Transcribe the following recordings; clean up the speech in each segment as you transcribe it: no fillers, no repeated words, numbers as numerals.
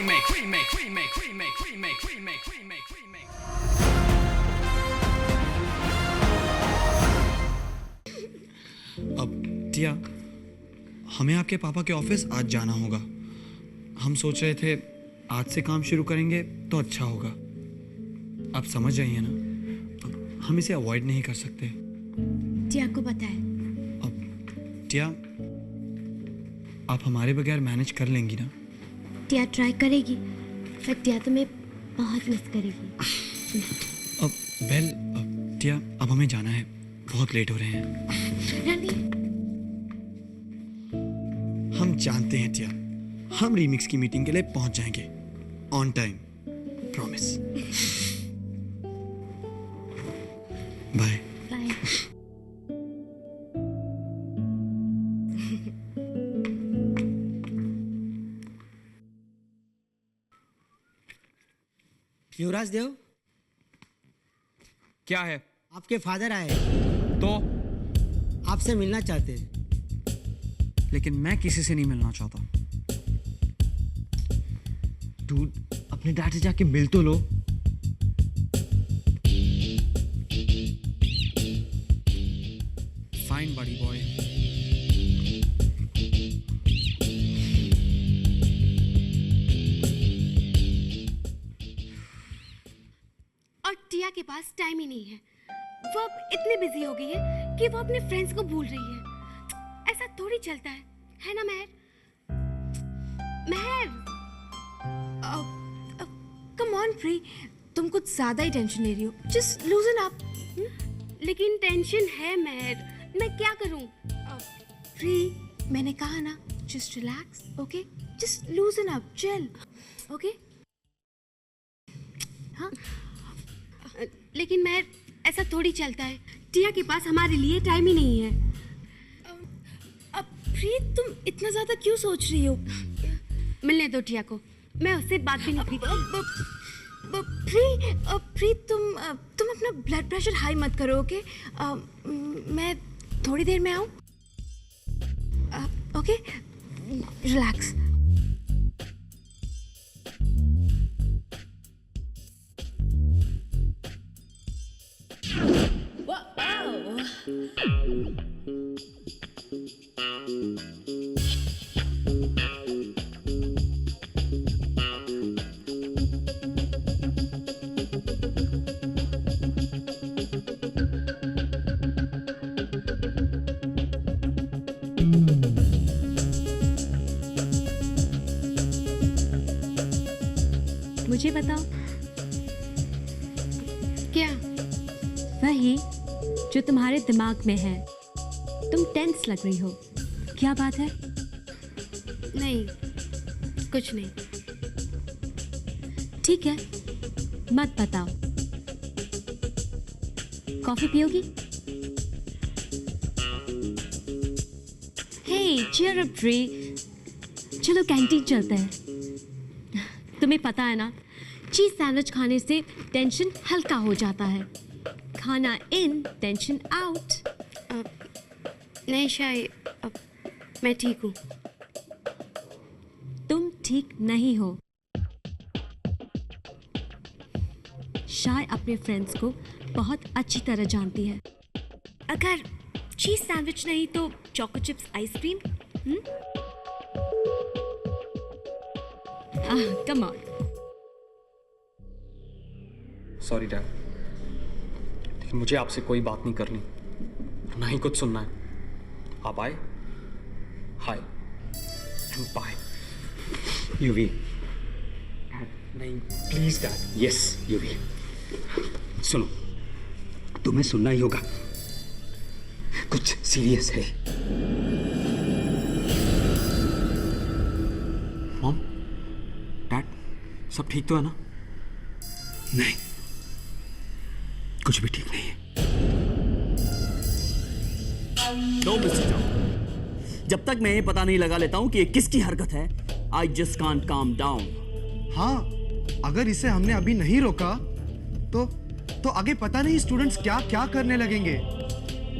अब टिया, हमें आपके पापा के ऑफिस आज जाना होगा। हम सोच रहे थे आज से काम शुरू करेंगे तो अच्छा होगा। आप समझ रही हैं ना, हम इसे अवॉइड नहीं कर सकते। टिया को पता है। अब टिया, आप हमारे बगैर मैनेज कर लेंगी ना? टिया ट्राई करेगी, फिर टिया तुम्हें बहुत मिस करेगी। अब टिया, अब हमें जाना है, बहुत लेट हो रहे हैं। रणवीर, हम जानते हैं टिया, हम रीमिक्स की मीटिंग के लिए पहुंच जाएंगे on time, promise. Bye. Bye. Yuvraj Dev, क्या है? आपके फादर आए, तो आपसे मिलना चाहते हैं। लेकिन मैं किसी से नहीं मिलना चाहता। डूड, अपने डैड से जाके मिल तो लो। फाइन बड़ी बॉय। और टिया के पास टाइम ही नहीं है। वो अब इतनी बिजी हो गई है कि वो अपने फ्रेंड्स को भूल रही है। ऐसा थोड़ी चलता है ना महर? महर, कम ऑन प्री, तुम कुछ ज्यादा ही टेंशन ले रही हो। Just लूजन up. लेकिन टेंशन है महर, मैं क्या करूं? प्री, मैंने कहा ना, just relax, okay? Just लूजन up, chill, okay? हाँ, लेकिन मैं, ऐसा थोड़ी चलता है। टिया के पास हमारे लिए टाइम ही नहीं है। अब प्रीत, तुम इतना ज्यादा क्यों सोच रही हो? मिलने दो टिया को, मैं उससे बात भी नहीं करी। प्रीत, तुम अपना ब्लड प्रेशर हाई मत करो, ओके? मैं थोड़ी देर में आऊं, ओके? रिलैक्स। मुझे बताओ। क्या? वही जो तुम्हारे दिमाग में है। तुम टेंस लग रही हो, क्या बात है? नहीं, कुछ नहीं। ठीक है, मत बताओ। कॉफी पियोगी? हे, cheer up, Dre। चलो कैंटीन चलते हैं। तुम्हें पता है ना, चीज सैंडविच खाने से टेंशन हल्का हो जाता है। खाना इन, टेंशन आउट। नहीं शाय, मैं ठीक हूँ। तुम ठीक नहीं हो। शाय अपने फ्रेंड्स को बहुत अच्छी तरह जानती है। अगर चीज सैंडविच नहीं तो choco chips ice cream? Come on. Sorry dad, लेकिन मुझे आपसे कोई बात नहीं करनी, ना ही कुछ सुनना है। आप आए, हाय एंड बाय। यूवी, नहीं प्लीज डैड। यस यूवी, सुनो, तुम्हें सुनना ही होगा, कुछ सीरियस है। मॉम, डैड, सब ठीक तो है ना? नहीं, कुछ भी ठीक नहीं है। दो मिस्टर जॉन, जब तक मैं ये पता नहीं लगा लेता हूं कि ये किसकी हरकत है, I just can't calm down. हाँ, अगर इसे हमने अभी नहीं रोका तो आगे पता नहीं स्टूडेंट्स क्या क्या करने लगेंगे।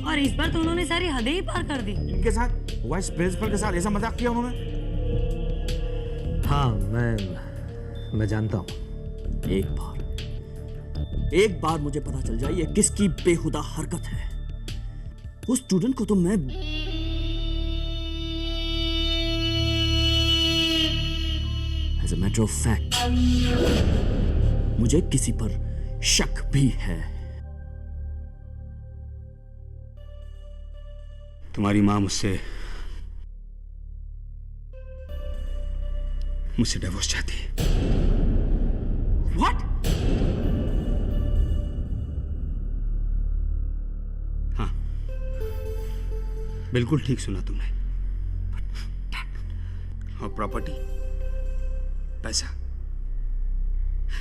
और इस बार तो उन्होंने सारी हदें ही पार कर दी। इनके साथ वाइस प्रिंसिपल के साथ ऐसा मजाक किया उन्होंने। हाँ, मैं मैं जानता हूँ। एक बार मुझे पता चल जाए ये किसकी बेहुदा हरकत है, उस स्टूडेंट को तो मैं as a matter of fact मुझे किसी पर शक भी है। तुम्हारी माँ मुझसे डिवोर्स चाहती है। व्हाट? हाँ, बिल्कुल ठीक सुना तुमने। और प्रॉपर्टी, पैसा,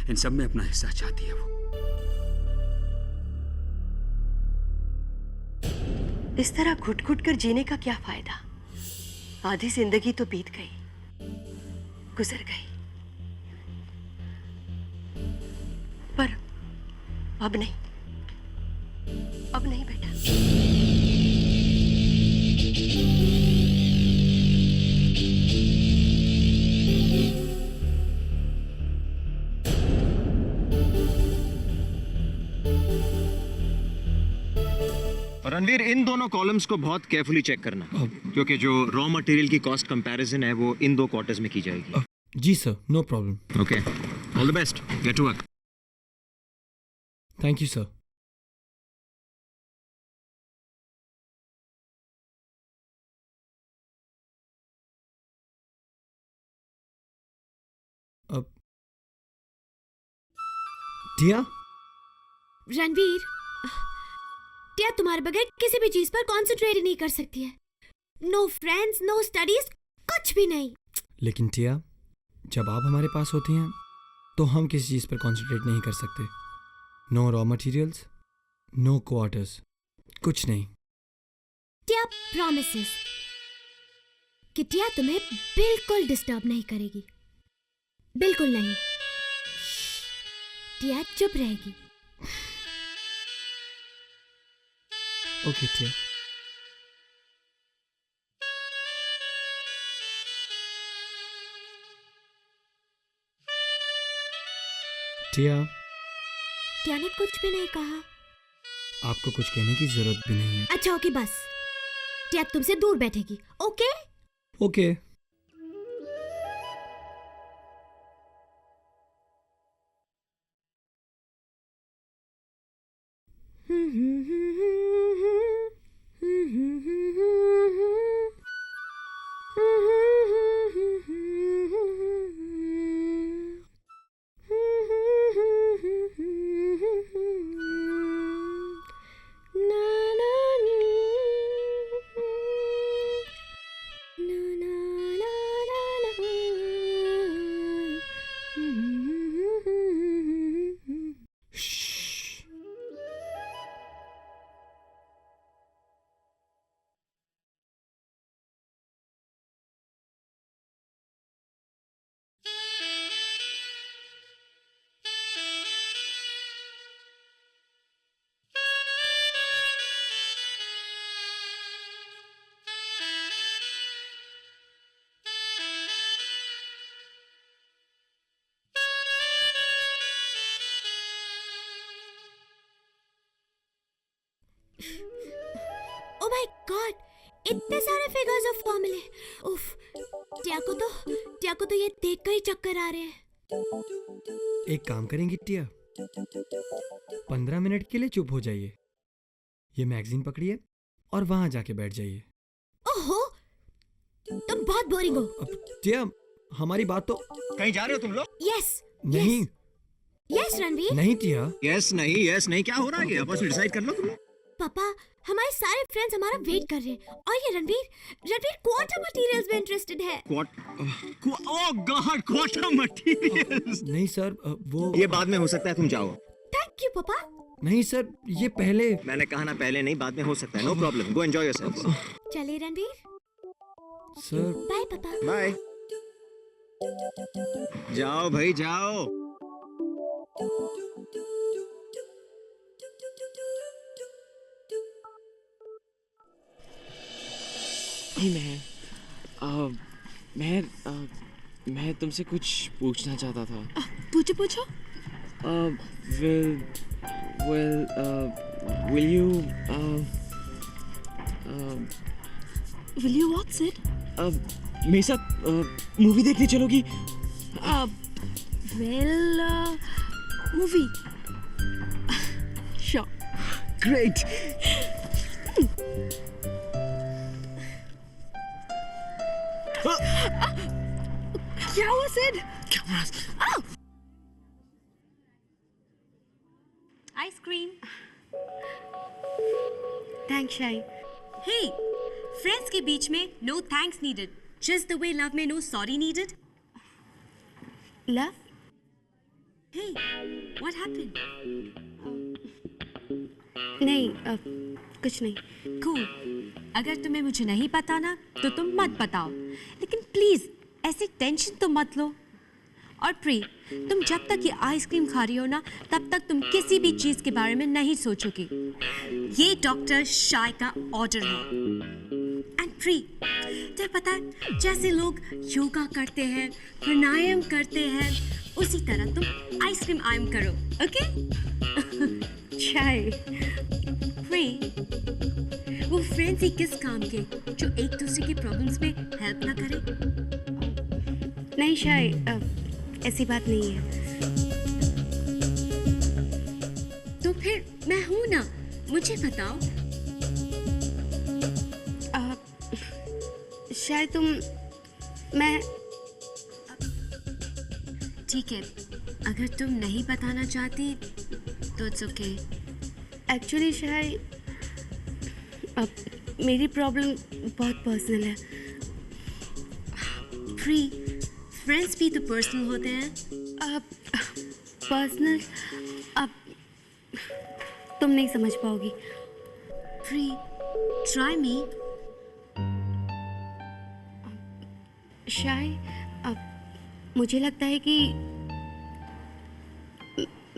इन सब में अपना हिस्सा चाहती है वो। इस तरह घुट घुट कर जीने का क्या फायदा? आधी जिंदगी तो बीत गई, गुजर गई, पर अब नहीं, अब नहीं बेटा। रणवीर, इन दोनों कॉलम्स को बहुत केयरफुली चेक करना, क्योंकि जो रॉ मटेरियल की कॉस्ट कंपैरिजन है वो इन 2 क्वार्टर्स में की जाएगी। जी sir, no problem. Okay, all the best, get to work. Thank you sir. अब टिया, रणवीर, टिया तुम्हारे बगैर किसी भी चीज पर कॉन्सेंट्रेट ही नहीं कर सकती है। नो फ्रेंड्स, नो स्टडीज, कुछ भी नहीं। लेकिन टिया, जब आप हमारे पास होती हैं तो हम किसी चीज़ पर कॉन्सेंट्रेट नहीं कर सकते। No raw materials, no quarters, कुछ नहीं। टिया प्रॉमिसेस कि टिया तुम्हें बिल्कुल डिस्टर्ब नहीं करेगी, बिल्कुल नहीं। टिया चुप रहेगी। ओके टिया। टिया, टिया ने कुछ भी नहीं कहा। आपको कुछ कहने की जरूरत भी नहीं है। अच्छा ओके, बस टिया तुमसे दूर बैठेगी। Okay okay. Oh my God, इतने सारे फिगर्स और फॉर्मूले। उफ, टिया को तो ये देखकर ही चक्कर आ रहे हैं। एक काम करेंगी टिया, 15 मिनट के लिए चुप हो जाइए, ये मैगजीन पकड़िए और वहां जाके बैठ जाइए। ओहो, तुम बहुत बोरिंग हो। अब टिया, हमारी बात तो। कहीं जा रहे हो तुम लोग? यस नहीं। यस रणवीर। नहीं टिया। यस नहीं, क्या हो रहा है? आपस में डिसाइड कर लो तुम लोग। पापा, हमारे सारे फ्रेंड्स हमारा वेट कर रहे हैं और ये रणवीर क्वार्टर मटेरियल्स में इंटरेस्टेड है। ओह गॉड, क्वार्टर मटेरियल्स। नहीं सर, वो ये बाद में हो सकता है, तुम जाओ। थैंक यू पापा। नहीं सर, ये पहले। मैंने कहा ना, पहले नहीं, बाद में हो सकता है। No problem, go enjoy yourself. चलिए रणवीर। सर बाय पापा। बाय। जाओ भाई जाओ। मैं तुमसे कुछ पूछना चाहता था। पूछो पूछो। Well, will you Will you watch it? मेरे साथ मूवी देखने चलोगी? Well, movie. Sure. Great. क्या हुआ सिड? आइसक्रीम। थैंक्स शाई। हे, फ्रेंड्स के बीच में no thanks needed, just the way love में no sorry needed. Love? Hey, what happened? नहीं, कुछ नहीं। कूल। अगर तुम्हें मुझे नहीं पता ना तो तुम मत बताओ, लेकिन प्लीज ऐसे टेंशन तो मत लो। और प्री, तुम जब तक ये आइसक्रीम खा रही हो ना तब तक तुम किसी भी चीज के बारे में नहीं सोचोगी। ये डॉक्टर शाय का ऑर्डर है। एंड प्री, तुम्हें पता है जैसे लोग योगा करते हैं, प्राणायाम करते हैं, उसी तरह तुम आइसक्रीम आयम करो, ओके? शाई। प्री, वो फ्रेंड्स ही किस काम के जो एक दूसरे की प्रॉब्लम्स में हेल्प ना करे? नहीं शाई, ऐसी बात नहीं है। तो फिर मैं हूं ना, मुझे बताओ। शायद तुम, मैं। ठीक है, अगर तुम नहीं बताना चाहती तो इट्स ओके। एक्चुअली शायद मेरी प्रॉब्लम बहुत पर्सनल है। प्री, फ्रेंड्स भी तो पर्सनल होते हैं। पर्सनल? अब तुम नहीं समझ पाओगी। Pre, try me. शायद अब मुझे लगता है कि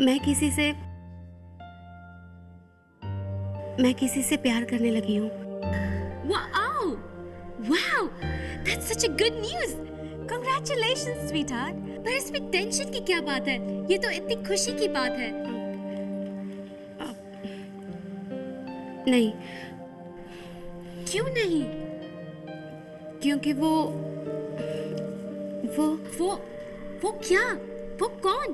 मैं किसी से प्यार करने लगी हूँ। Wow, wow, that's such a good news. Congratulations sweetheart. पर इसमें टेंशन की क्या बात है? ये तो इतनी खुशी की बात है। नहीं। क्यों नहीं? क्योंकि वो क्या? वो कौन?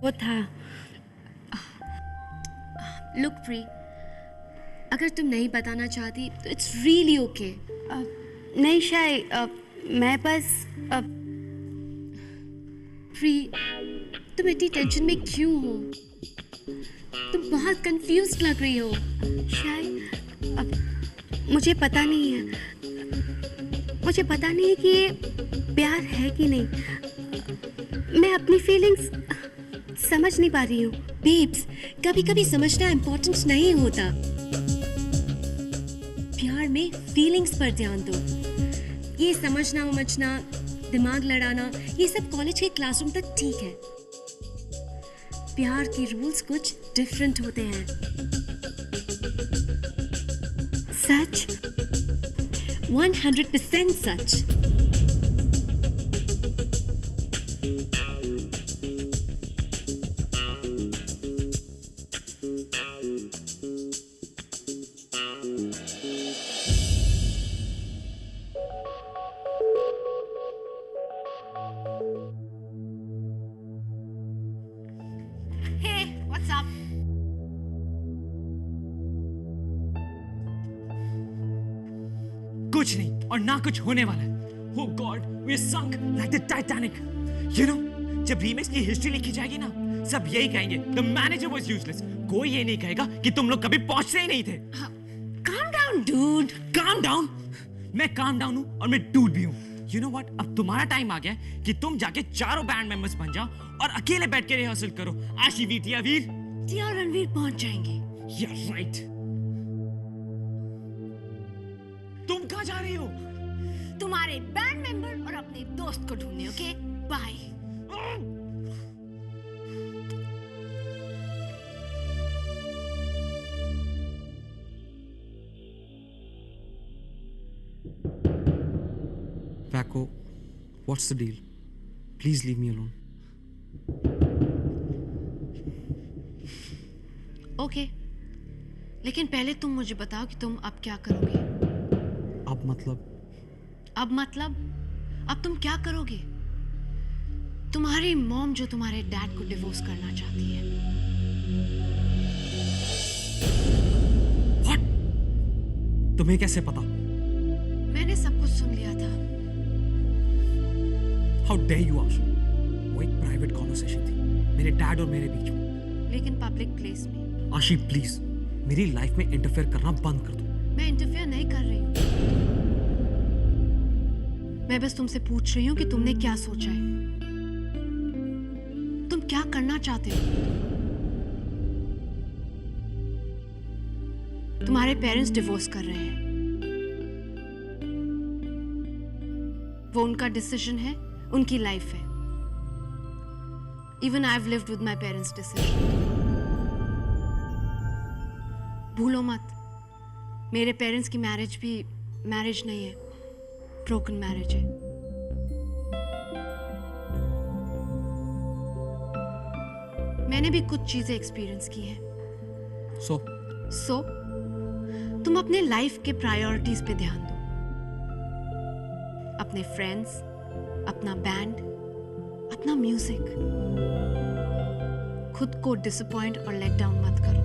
वो था। लुक प्री, अगर तुम नहीं बताना चाहती तो इट्स रियली ओके। नहीं शायद, मैं बस प्री, तुम इतनी टेंशन में क्यों हो? तुम बहुत कंफ्यूज्ड लग रही हो। शायद मुझे पता नहीं है। मुझे पता नहीं है कि ये प्यार है कि नहीं। मैं अपनी फीलिंग्स समझ नहीं पा रही हूँ। बेब्स, कभी कभी समझना इम्पोर्टेंट नहीं होता। प्यार में फीलिंग्स पर ध्यान दो। ये समझना, दिमाग लड़ाना, ये सब कॉलेज के क्लासरूम तक ठीक है। प्यार के रूल्स कुछ डिफरेंट होते हैं। सच? 100% सच। Hey, what's up? कुछ नहीं और ना कुछ होने वाला है। Oh God, we are sunk like the Titanic. You know, जब रीमेक्स की हिस्ट्री लिखी जाएगी ना, सब यही कहेंगे, the manager was useless. कोई ये नहीं कहेगा कि तुम लोग कभी पहुंचते ही नहीं थे। Calm down, dude. Calm down? मैं calm down हूँ और मैं dude भी हूँ। You know what? अब तुम्हारा टाइम आ गया है कि तुम जाके चारों बैंड मेंबर्स बन जाओ और अकेले बैठ के रिहर्सल करो। आशी वीटिया वीर, टिया और रणवीर पहुंच जाएंगे। Yeah, right. तुम कहाँ जा रही हो? तुम्हारे बैंड मेंबर और अपने दोस्त को ढूंढने, okay? Bye. Paco, what's the deal? Please leave me alone. Okay लेकिन पहले तुम मुझे बताओ कि तुम अब क्या करोगे। अब मतलब? अब तुम क्या करोगे? तुम्हारी मॉम जो तुम्हारे डैड को डिवोर्स करना चाहती है। What? तुम्हें कैसे पता? मैंने सब कुछ सुन लिया था। How dare you, आशी? वो एक प्राइवेट कॉन्वर्सेशन थी मेरे डैड और मेरे बीच में। लेकिन पब्लिक प्लेस में। आशी प्लीज मेरी लाइफ में इंटरफेयर करना बंद कर दो। मैं इंटरफेयर नहीं कर रही हूँ। मैं बस तुमसे पूछ रही हूँ कि तुमने क्या सोचा है। तुम क्या करना चाहते हो? तुम्हारे पेरेंट्स डिवोर्स कर रहे हैं। वो उनका डिसीजन है, उनकी लाइफ है। Even I have lived with my parents decision. भूलो मत, मेरे पेरेंट्स की मैरिज भी मैरिज नहीं है, ब्रोकन मैरिज है। मैंने भी कुछ चीजें एक्सपीरियंस की हैं। सो तुम अपने लाइफ के प्रायोरिटीज पे ध्यान दो। अपने फ्रेंड्स, अपना बैंड, अपना म्यूजिक। खुद को डिसअपॉइंट और लेट डाउन मत करो।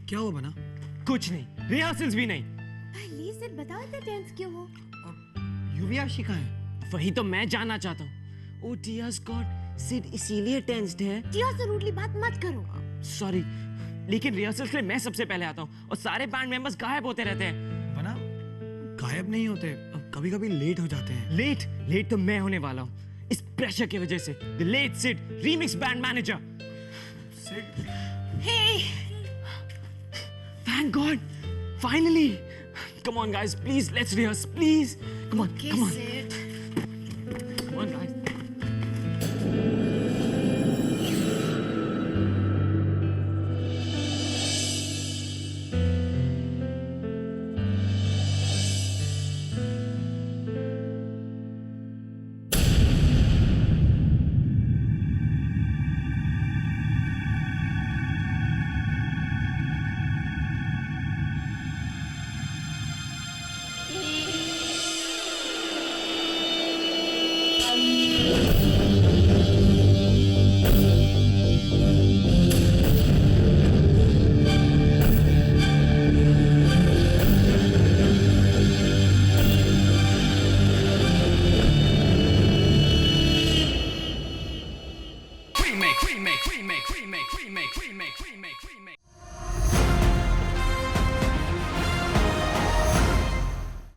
क्या हुआ बना? कुछ नहीं, रिहर्सल्स भी नहीं। प्लीज सिर्फ बताओ इतना टेंस क्यों हो? यूवी आशी कहाँ है? वही तो मैं जानना चाहता हूँ। ओह डियर गॉड, सिड इसीलिए टेंस्ड है। टिया से रूडली बात मत करो। सॉरी, लेकिन रिहर्सल्स के लिए मैं सबसे पहले आता हूँ और सारे बैंड मेंबर्स गायब होते रहते हैं। बना गायब नहीं होते, कभी कभी लेट हो जाते हैं। लेट तो मैं होने वाला हूँ इस प्रेशर की वजह से। The late Sid, remix band manager. Hey Thank God! Finally! Come on, guys, please, let's rehearse, please. Come on, come on. Sid. Come on, guys. remake.